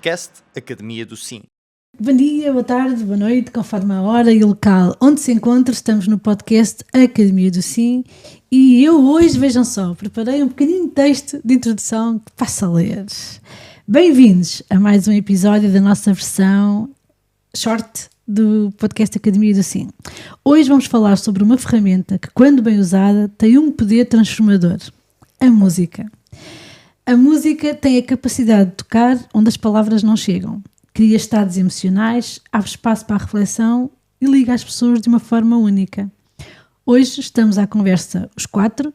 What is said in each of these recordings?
podcast Academia do Sim. Bom dia, boa tarde, boa noite, conforme a hora e o local onde se encontra. Estamos no podcast Academia do Sim e eu hoje, vejam só, preparei um pequenino texto de introdução que passo a ler. Bem-vindos a mais um episódio da nossa versão short do podcast Academia do Sim. Hoje vamos falar sobre uma ferramenta que, quando bem usada, tem um poder transformador: a música. A música tem a capacidade de tocar onde as palavras não chegam. Cria estados emocionais, abre espaço para a reflexão e liga as pessoas de uma forma única. Hoje estamos à conversa os quatro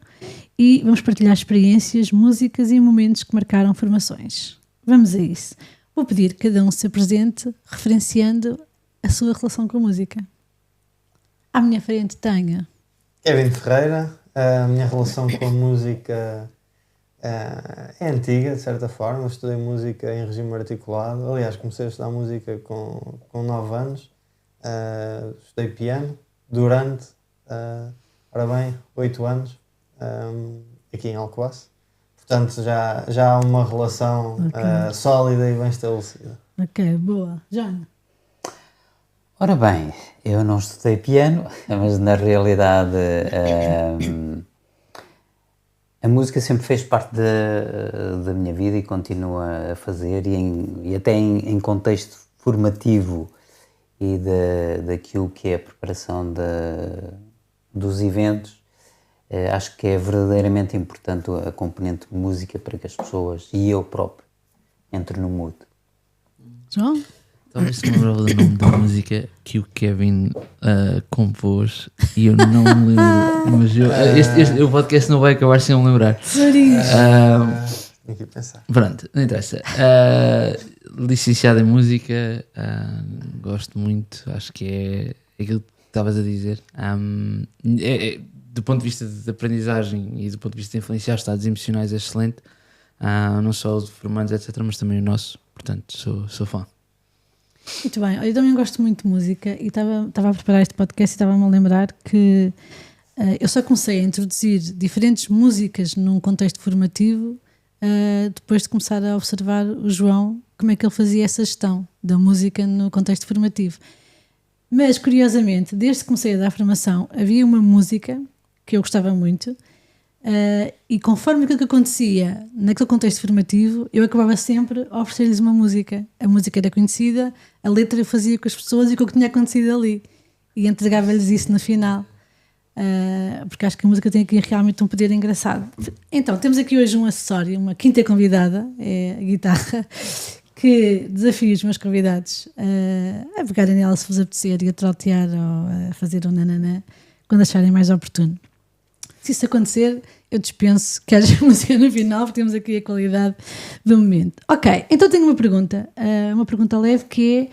e vamos partilhar experiências, músicas e momentos que marcaram formações. Vamos a isso. Vou pedir que cada um se apresente, referenciando a sua relação com a música. À minha frente tenho Kevin Ferreira. A minha relação com a música é antiga, de certa forma. Estudei música em regime articulado. Aliás, comecei a estudar música com 9 anos. Estudei piano durante, 8 anos, aqui em Alcobaça. Portanto, já há uma relação sólida e bem estabelecida. Ok, boa. John? Ora bem, eu não estudei piano, mas na realidade a música sempre fez parte da minha vida e continua a fazer, e até em contexto formativo e daquilo que é a preparação dos eventos. Acho que é verdadeiramente importante a componente de música para que as pessoas e eu próprio entrem no mood. João? Talvez se me lembrava do nome da música que o Kevin compôs e eu não me lembro, mas o podcast não vai acabar sem eu me lembrar. Tenho que pensar. Pronto, não interessa. Licenciado em música, gosto muito, acho que é aquilo que estavas a dizer. Do ponto de vista de aprendizagem e do ponto de vista de influenciar estados emocionais é excelente, não só os de formandos, etc., mas também o nosso, portanto sou fã. Muito bem, eu também gosto muito de música e estava a preparar este podcast e estava-me a lembrar que eu só comecei a introduzir diferentes músicas num contexto formativo depois de começar a observar o João, como é que ele fazia essa gestão da música no contexto formativo. Mas, curiosamente, desde que comecei a dar formação, havia uma música que eu gostava muito e conforme aquilo que acontecia naquele contexto formativo, eu acabava sempre a oferecer-lhes uma música. A música era conhecida, a letra eu fazia com as pessoas e com o que tinha acontecido ali e entregava-lhes isso no final, porque acho que a música tem aqui realmente um poder engraçado. Então, temos aqui hoje um acessório, uma quinta convidada, é a guitarra, que desafio os meus convidados a pegarem nela se vos apetecer e a trotear ou a fazer um nananã quando acharem mais oportuno. Se isso acontecer, eu dispenso que haja música no final, porque temos aqui a qualidade do momento. Ok, então tenho uma pergunta leve, que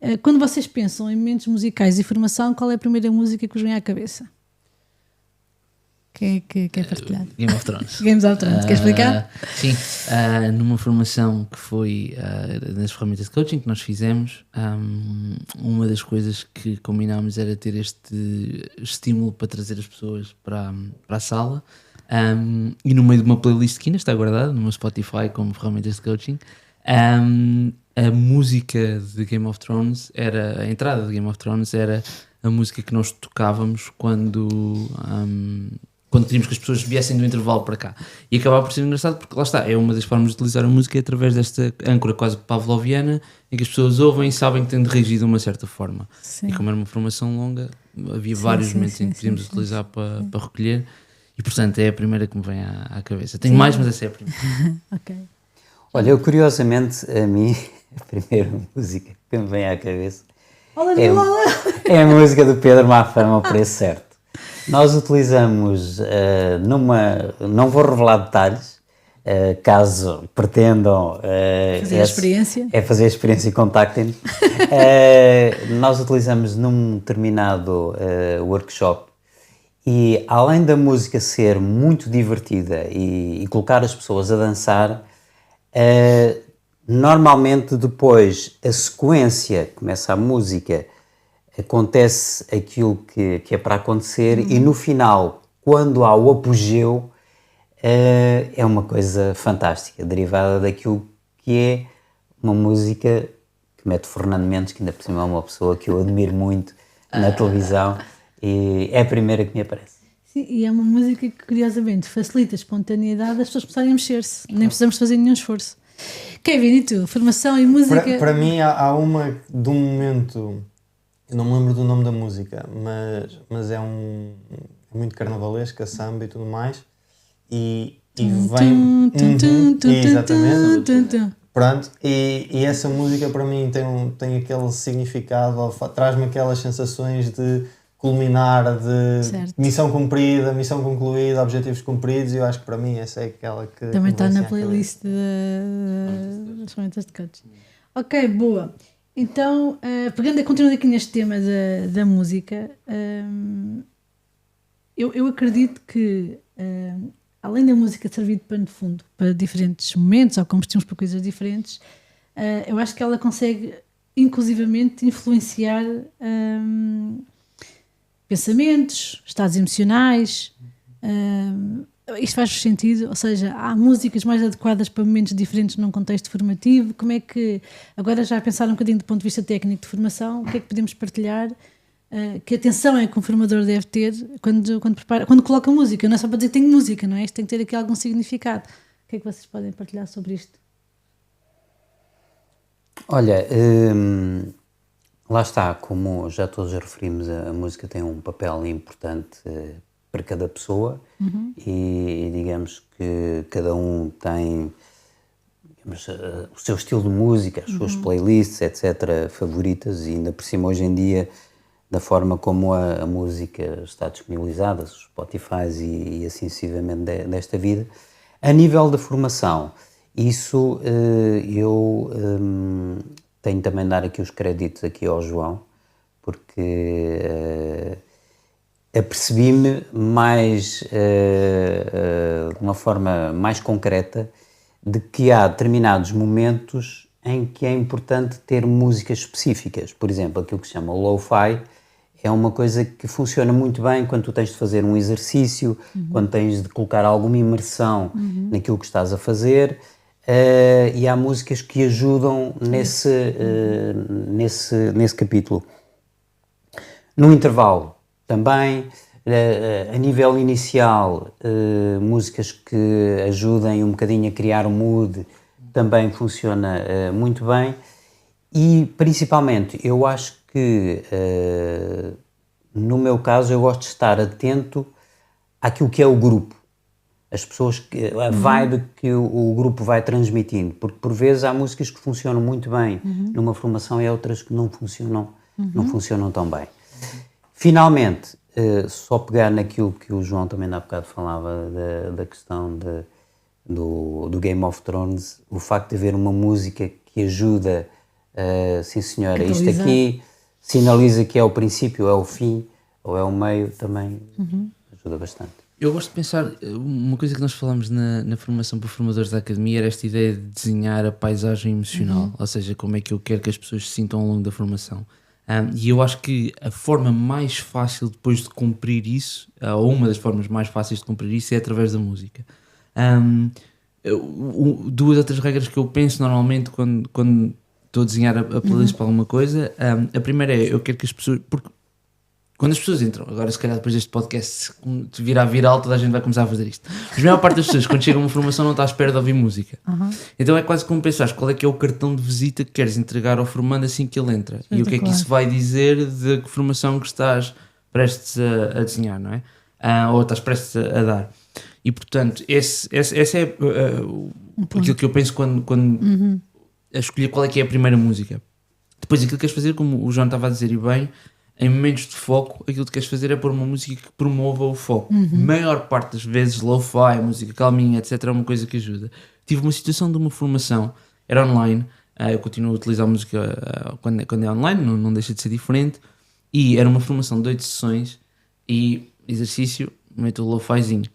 é, quando vocês pensam em momentos musicais e formação, qual é a primeira música que vos vem à cabeça? Quem é que quer partilhar? Game of Thrones. Games of Thrones, quer explicar? Sim, numa formação que foi nas ferramentas de coaching que nós fizemos, uma das coisas que combinámos era ter este estímulo para trazer as pessoas para a sala, e no meio de uma playlist que ainda está guardada no meu Spotify como ferramentas de coaching, a música de Game of Thrones era, a entrada de Game of Thrones era a música que nós tocávamos quando queríamos que as pessoas viessem do intervalo para cá, e acabava por ser engraçado porque lá está, é uma das formas de utilizar a música através desta âncora quase pavloviana, em que as pessoas ouvem e sabem que têm de reagir de uma certa forma. Sim. E como era uma formação longa, havia vários momentos em que podíamos utilizar para recolher, e portanto é a primeira que me vem à cabeça. Tenho mais, mas essa é a primeira. Ok. Olha, eu curiosamente, a mim, a primeira música que me vem à cabeça é a música do Pedro Mafama, O Preço Certo. Nós utilizamos não vou revelar detalhes, caso pretendam fazer a experiência. Fazer a experiência e contactem-nos. Nós utilizamos num determinado workshop, e além da música ser muito divertida e colocar as pessoas a dançar, normalmente depois a sequência, começa a música, acontece aquilo que é para acontecer, e no final, quando há o apogeu, é uma coisa fantástica, derivada daquilo que é uma música que mete Fernando Mendes, que ainda por cima é uma pessoa que eu admiro muito na televisão, e é a primeira que me aparece. Sim, e é uma música que, curiosamente, facilita a espontaneidade das pessoas começarem a mexer-se. Nem precisamos fazer nenhum esforço. Kevin, e tu? Formação e música? Para mim há uma de um momento, eu não me lembro do nome da música, mas é muito carnavalesca, samba e tudo mais, e vem... Exatamente. Pronto, e essa música para mim tem aquele significado, traz-me aquelas sensações de culminar, de missão cumprida, missão concluída, objetivos cumpridos, e eu acho que para mim essa é aquela que... Também está na playlist das ferramentas de coaching. Ok, boa. Então, continuando aqui neste tema da música, eu acredito que, além da música servir de pano de fundo para diferentes momentos ou combustíveis para coisas diferentes, eu acho que ela consegue, inclusivamente, influenciar pensamentos, estados emocionais. Isto faz sentido? Ou seja, há músicas mais adequadas para momentos diferentes num contexto formativo? Como é que, agora já a pensar um bocadinho do ponto de vista técnico de formação, o que é que podemos partilhar? Que atenção é que um formador deve ter quando coloca música? Não é só para dizer que tem música, não é? Isto tem que ter aqui algum significado. O que é que vocês podem partilhar sobre isto? Olha, lá está, como já todos referimos, a música tem um papel importante para cada pessoa, e digamos que cada um tem, digamos, o seu estilo de música, as suas playlists, etc., favoritas, e ainda por cima hoje em dia, da forma como a música está disponibilizada, os Spotify e assim sucessivamente desta vida. A nível da formação, isso eu tenho também de dar aqui os créditos aqui ao João, porque apercebi-me mais, de uma forma mais concreta, de que há determinados momentos em que é importante ter músicas específicas. Por exemplo, aquilo que se chama lo-fi é uma coisa que funciona muito bem quando tu tens de fazer um exercício, quando tens de colocar alguma imersão naquilo que estás a fazer, e há músicas que ajudam nesse capítulo. No intervalo também, a nível inicial, músicas que ajudem um bocadinho a criar um mood também funciona muito bem, e principalmente eu acho que no meu caso eu gosto de estar atento àquilo que é o grupo, as pessoas, a vibe que o grupo vai transmitindo, porque por vezes há músicas que funcionam muito bem numa formação e há outras que não funcionam tão bem. Finalmente, só pegar naquilo que o João também há bocado falava da questão do Game of Thrones, o facto de haver uma música que ajuda, sim senhora, isto aqui sinaliza que é o princípio, é o fim, ou é o meio, também ajuda bastante. Eu gosto de pensar, uma coisa que nós falamos na formação para formadores da academia era esta ideia de desenhar a paisagem emocional, ou seja, como é que eu quero que as pessoas se sintam ao longo da formação. E eu acho que a forma mais fácil depois de cumprir isso, ou uma das formas mais fáceis de cumprir isso, é através da música. Duas outras regras que eu penso normalmente quando estou a desenhar a playlist para alguma coisa, a primeira é, eu quero que as pessoas... Porque quando as pessoas entram, agora se calhar depois deste podcast se virar viral, toda a gente vai começar a fazer isto, mas a maior parte das pessoas quando chega a uma formação não está à espera de ouvir música, então é quase como pensares qual é que é o cartão de visita que queres entregar ao formando assim que ele entra, e o que é que isso vai dizer de que formação que estás prestes a desenhar, não é? Ou estás prestes a dar. E portanto esse é aquilo que eu penso quando a escolher qual é que é a primeira música. Depois aquilo que queres fazer, como o João estava a dizer e bem, em momentos de foco, aquilo que queres fazer é pôr uma música que promova o foco. Maior parte das vezes, lo-fi, música calminha, etc., é uma coisa que ajuda. Tive uma situação de uma formação, era online, eu continuo a utilizar a música quando é online, não deixa de ser diferente, e era uma formação de 8 sessões, e exercício, meto o lo-fizinho.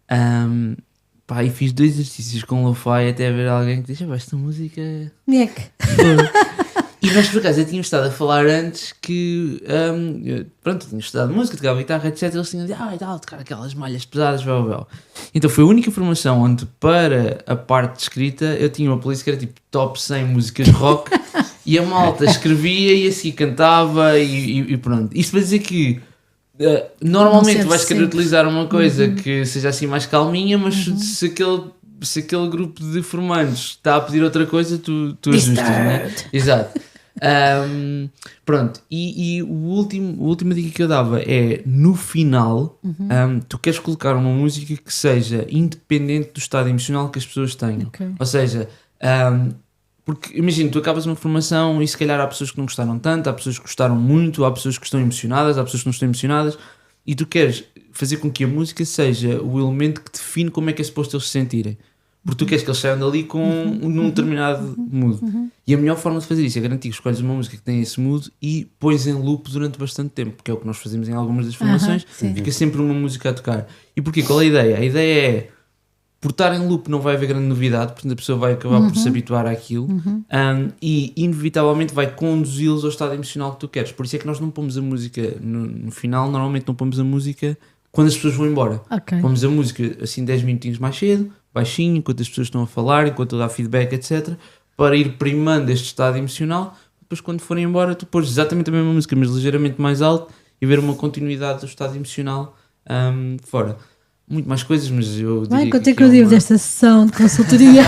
E fiz 2 exercícios com lo-fi até haver alguém que diz, esta música... E nós por acaso já tínhamos estado a falar antes que, eu tinha estudado música, tocava guitarra, etc. Eles tinham de, e tal, tocar aquelas malhas pesadas, blá. Então foi a única formação onde, para a parte de escrita, eu tinha uma playlist que era tipo top 100 músicas rock e a malta escrevia e assim cantava e pronto. Isto vai dizer que normalmente vais querer utilizar uma coisa que seja assim mais calminha, mas se aquele grupo de formandos está a pedir outra coisa, tu ajustas, não é? Exato. Pronto, e a última dica que eu dava é, no final, tu queres colocar uma música que seja independente do estado emocional que as pessoas tenham. Ou seja, porque imagina, tu acabas uma formação e se calhar há pessoas que não gostaram tanto, há pessoas que gostaram muito, há pessoas que estão emocionadas, há pessoas que não estão emocionadas, e tu queres fazer com que a música seja o elemento que define como é que é suposto eles se sentirem. Porque tu queres que eles saiam dali com um determinado mood. E a melhor forma de fazer isso é garantir que escolhes uma música que tem esse mood e pões em loop durante bastante tempo, porque é o que nós fazemos em algumas das formações, fica sempre uma música a tocar. E porquê? Qual é a ideia? A ideia é, por estar em loop não vai haver grande novidade, portanto a pessoa vai acabar por se habituar àquilo e inevitavelmente vai conduzi-los ao estado emocional que tu queres. Por isso é que nós não pomos a música no final, normalmente não pomos a música quando as pessoas vão embora. Pomos a música assim 10 minutinhos mais cedo, baixinho, enquanto as pessoas estão a falar, enquanto eu dá feedback, etc., para ir primando este estado emocional. Depois quando forem embora tu pôs exatamente a mesma música, mas ligeiramente mais alto, e ver uma continuidade do estado emocional fora. Muito mais coisas, mas eu diria quanto é que eu digo desta sessão de consultoria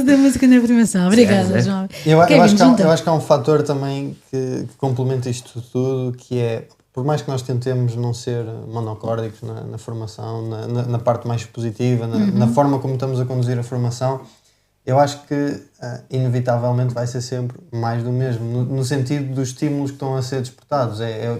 da música na primação? Obrigada, João. Eu acho que há um fator também que complementa isto tudo, que é, por mais que nós tentemos não ser monocórdicos na formação, na parte mais positiva, na forma como estamos a conduzir a formação, eu acho que inevitavelmente vai ser sempre mais do mesmo, no sentido dos estímulos que estão a ser despertados. É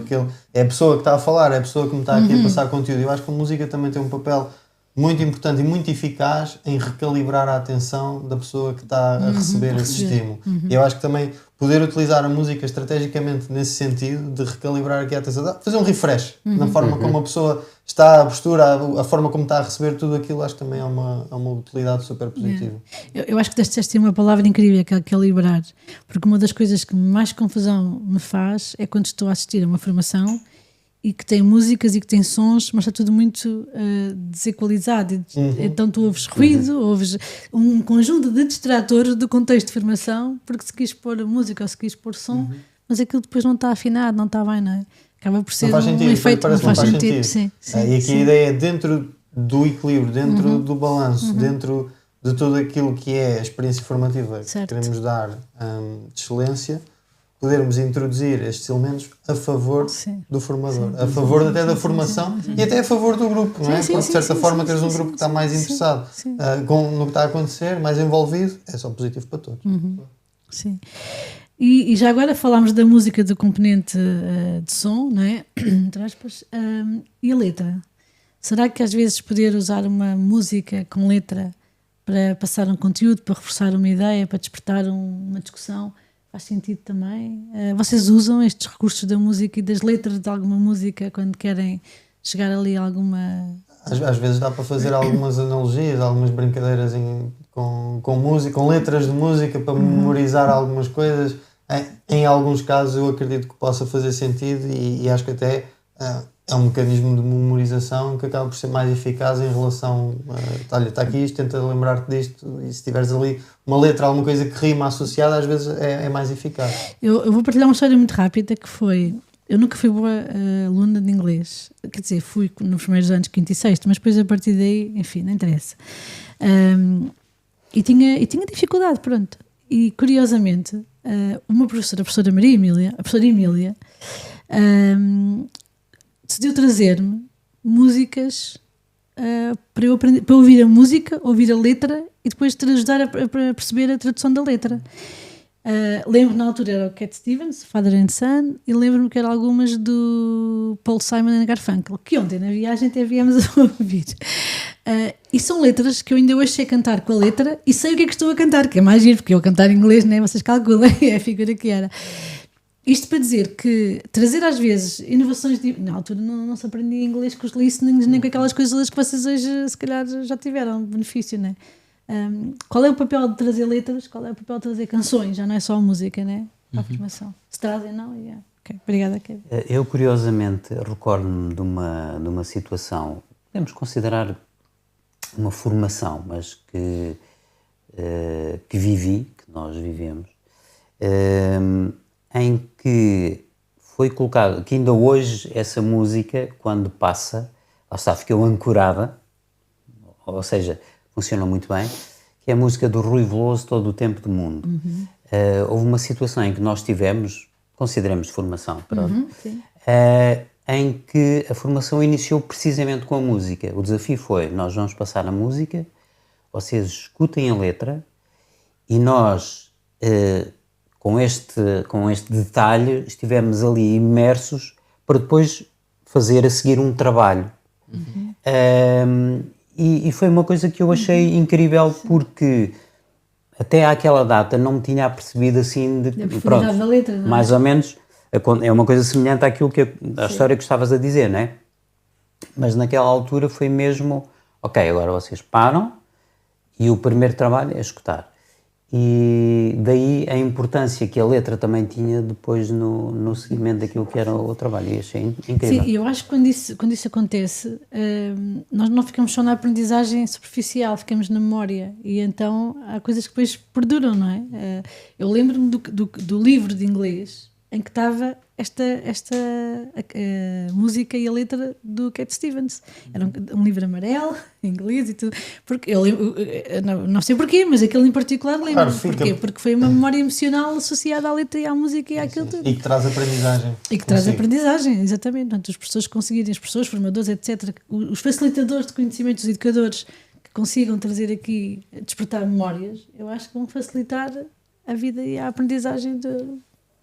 a pessoa que está a falar, é a pessoa que me está aqui a passar conteúdo. Eu acho que a música também tem um papel muito importante e muito eficaz em recalibrar a atenção da pessoa que está a receber esse estímulo. E eu acho que também poder utilizar a música estrategicamente nesse sentido, de recalibrar aqui a atenção, fazer um refresh na forma como a pessoa está, a postura, a forma como está a receber tudo aquilo, acho que também é uma utilidade super positiva. Eu acho que deste uma palavra incrível, que é calibrar, porque uma das coisas que mais confusão me faz é quando estou a assistir a uma formação e que tem músicas e que tem sons, mas está tudo muito desequalizado. Então tu ouves ruído, ouves um conjunto de distratores do contexto de formação, porque se quis pôr música ou se quis pôr som, mas aquilo depois não está afinado, não está bem, não é? Acaba por ser um efeito, não faz sentido. Sim, e aqui a ideia é, dentro do equilíbrio, dentro do balanço, dentro de tudo aquilo que é a experiência formativa que queremos dar de excelência, podermos introduzir estes elementos a favor do formador, a favor até da formação e até a favor do grupo, não é? Porque de certa forma teres um grupo que está mais interessado no que está a acontecer, mais envolvido, é só positivo para todos. Sim. E já agora falámos da música do componente de som, não é? Entre aspas, e a letra. Será que às vezes poder usar uma música com letra para passar um conteúdo, para reforçar uma ideia, para despertar uma discussão, faz sentido também? Vocês usam estes recursos da música e das letras de alguma música quando querem chegar ali a alguma... Às vezes dá para fazer algumas analogias, algumas brincadeiras com música, com letras de música, para memorizar algumas coisas. Em alguns casos eu acredito que possa fazer sentido e acho que até é um mecanismo de memorização que acaba por ser mais eficaz em relação a, olha, está aqui isto, tenta lembrar-te disto, e se tiveres ali uma letra, alguma coisa que rima associada, às vezes é mais eficaz. Eu vou partilhar uma história muito rápida que foi... Eu nunca fui boa aluna de inglês, quer dizer, fui nos primeiros anos, quinto e sexto, mas depois a partir daí, enfim, não interessa. E tinha dificuldade, pronto. E curiosamente, uma professora, a professora Emília, decidiu trazer-me músicas para eu aprender, para ouvir a música, ouvir a letra e depois te ajudar a perceber a tradução da letra. Lembro na altura era o Cat Stevens, Father and Son, e lembro-me que eram algumas do Paul Simon and Garfunkel, que ontem na viagem até viemos a ouvir. E são letras que eu ainda hoje sei cantar com a letra e sei o que é que estou a cantar, que é mais giro, porque eu a cantar em inglês, nem vocês calculem, é a figura que era. Isto para dizer que trazer às vezes inovações na altura não se aprendia inglês com os listenings nem com aquelas coisas que vocês hoje se calhar já tiveram benefício, não é? Qual é o papel de trazer letras? Qual é o papel de trazer canções? Já não é só música, né? A formação. Se trazem, não? Yeah. Okay. Obrigada, Kevin. Eu, curiosamente, recordo-me de uma situação, podemos considerar uma formação, mas que vivi, que nós vivemos, em que foi colocado, que ainda hoje essa música, quando passa, lá está, ficou ancorada, ou seja, funciona muito bem, que é a música do Rui Veloso, Todo o Tempo do Mundo. Houve uma situação em que nós tivemos, consideramos de formação, pronto, em que a formação iniciou precisamente com a música. O desafio foi, nós vamos passar a música, vocês escutem a letra e nós, com este detalhe, estivemos ali imersos para depois fazer a seguir um trabalho. E foi uma coisa que eu achei incrível, porque até àquela data não me tinha apercebido assim de profundidade da letra, não é? Mais ou menos, é uma coisa semelhante àquilo à história que estavas a dizer, não é? Mas naquela altura foi mesmo, ok, agora vocês param e o primeiro trabalho é escutar. E daí a importância que a letra também tinha depois no seguimento daquilo que era o trabalho, e achei incrível. Sim, eu acho que quando isso acontece, nós não ficamos só na aprendizagem superficial, ficamos na memória, e então há coisas que depois perduram, não é? Eu lembro-me do livro de inglês em que estava a música e a letra do Cat Stevens. Era um livro amarelo, em inglês e tudo. Porque eu não sei porquê, mas aquele em particular lembro. Claro, porquê? Porque foi uma memória emocional associada à letra e à música e àquilo tudo. E que traz aprendizagem. E que traz aprendizagem, exatamente. Portanto, as pessoas conseguirem, as pessoas, formadores, etc., os facilitadores de conhecimentos, os educadores que consigam trazer aqui, despertar memórias, eu acho que vão facilitar a vida e a aprendizagem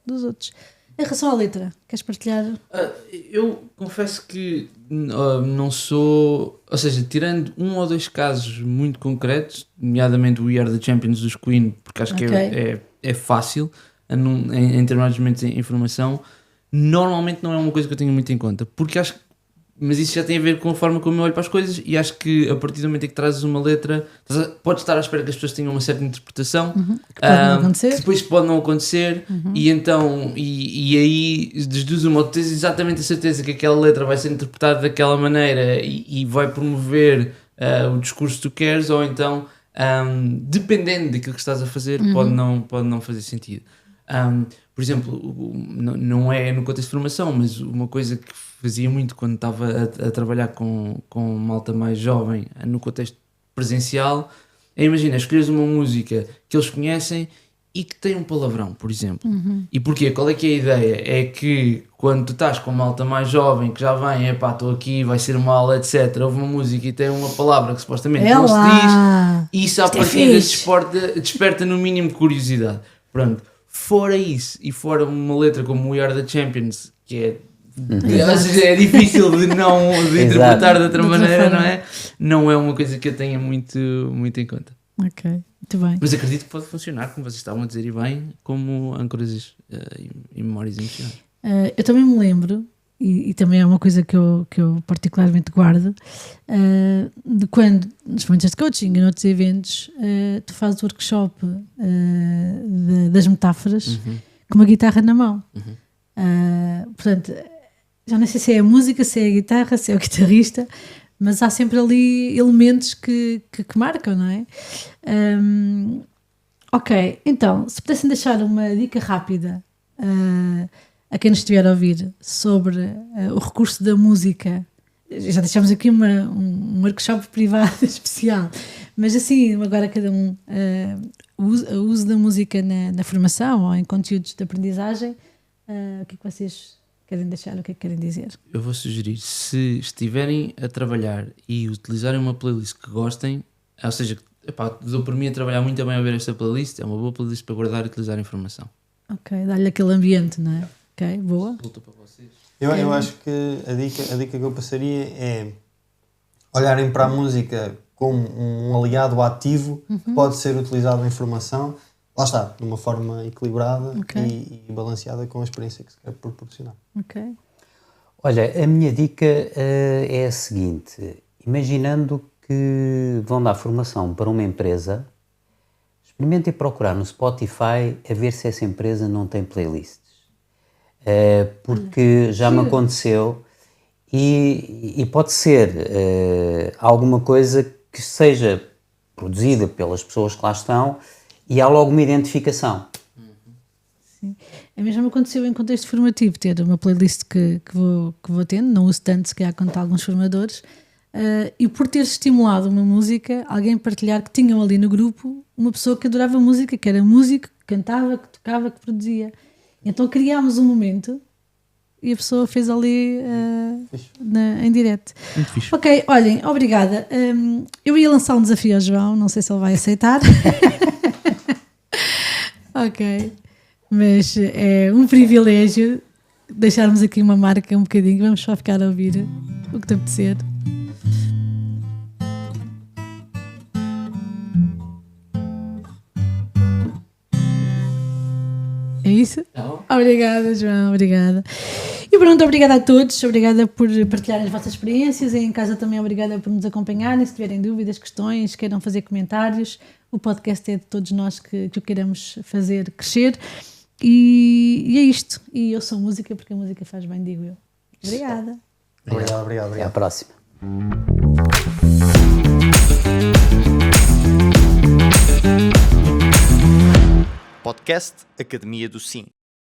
dos outros. Em relação à letra, queres partilhar? Eu confesso que não sou... Ou seja, tirando um ou dois casos muito concretos, nomeadamente o We Are The Champions dos Queen, porque acho que é fácil, em determinados momentos de informação, normalmente não é uma coisa que eu tenho muito em conta, porque acho que... Mas isso já tem a ver com a forma como eu olho para as coisas, e acho que a partir do momento em que trazes uma letra, podes estar à espera que as pessoas tenham uma certa interpretação, que pode não acontecer, que depois pode não acontecer, e então e aí desduz uma, tens exatamente a certeza que aquela letra vai ser interpretada daquela maneira e vai promover o discurso que tu queres, ou então dependendo daquilo que estás a fazer, pode não fazer sentido. Por exemplo, não é no contexto de formação, mas uma coisa que fazia muito quando estava a trabalhar com malta mais jovem no contexto presencial, imagina, escolheres uma música que eles conhecem e que tem um palavrão, por exemplo. E porquê? Qual é que é a ideia? É que quando tu estás com malta mais jovem, que já vem, estou aqui, vai ser uma aula, etc., ouve uma música e tem uma palavra que supostamente não se diz, e isso à partida desperta no mínimo de curiosidade. Pronto. Fora isso, e fora uma letra como We Are The Champions, que é difícil de interpretar de outra maneira, não é? Não é uma coisa que eu tenha muito em conta. Ok, muito bem. Mas acredito que pode funcionar, como vocês estavam a dizer, e bem, como âncoras e memórias emocionais. Eu também me lembro, e também é uma coisa que eu particularmente guardo, de quando, nos momentos de coaching e noutros eventos, tu fazes o workshop das metáforas com uma guitarra na mão. Portanto, já não sei se é a música, se é a guitarra, se é o guitarrista, mas há sempre ali elementos que marcam, não é? Ok, então, se pudessem deixar uma dica rápida a quem nos estiver a ouvir sobre o recurso da música, já deixámos aqui um workshop privado especial, mas assim, agora cada um, o uso da música na formação ou em conteúdos de aprendizagem, o que é que vocês querem deixar, o que é que querem dizer? Eu vou sugerir, se estiverem a trabalhar e utilizarem uma playlist que gostem, ou seja, dou por mim a trabalhar muito bem a ver esta playlist, é uma boa playlist para guardar e utilizar a informação. Ok, dá-lhe aquele ambiente, não é? Ok, boa. Para vocês. Eu acho que a dica que eu passaria é olharem para a música como um aliado ativo que pode ser utilizado em formação, lá está, de uma forma equilibrada e balanceada com a experiência que se quer proporcionar. Ok. Olha, a minha dica é a seguinte: imaginando que vão dar formação para uma empresa, experimentem procurar no Spotify a ver se essa empresa não tem playlists. Porque já me aconteceu e pode ser alguma coisa que seja produzida pelas pessoas que lá estão e há logo uma identificação. Sim. É mesmo aconteceu em contexto formativo, ter uma playlist que vou tendo, não uso tanto se calhar quanto alguns formadores, e por ter estimulado uma música, alguém partilhar que tinham ali no grupo uma pessoa que adorava música, que era músico, que cantava, que tocava, que produzia. Então criámos um momento e a pessoa fez ali em direto. Muito fixe. Ok, olhem, obrigada. Eu ia lançar um desafio ao João, não sei se ele vai aceitar. Ok, mas é um privilégio deixarmos aqui uma marca um bocadinho. Vamos só ficar a ouvir o que te apetecer. É isso? Obrigada, João, obrigada. E pronto, obrigada a todos, obrigada por partilharem as vossas experiências. Em casa também obrigada por nos acompanharem. Se tiverem dúvidas, questões, queiram fazer comentários, o podcast é de todos nós que o queremos fazer crescer. E é isto. E eu sou música porque a música faz bem, digo eu. Obrigada. Obrigado. Até à próxima. Podcast Academia do Sim.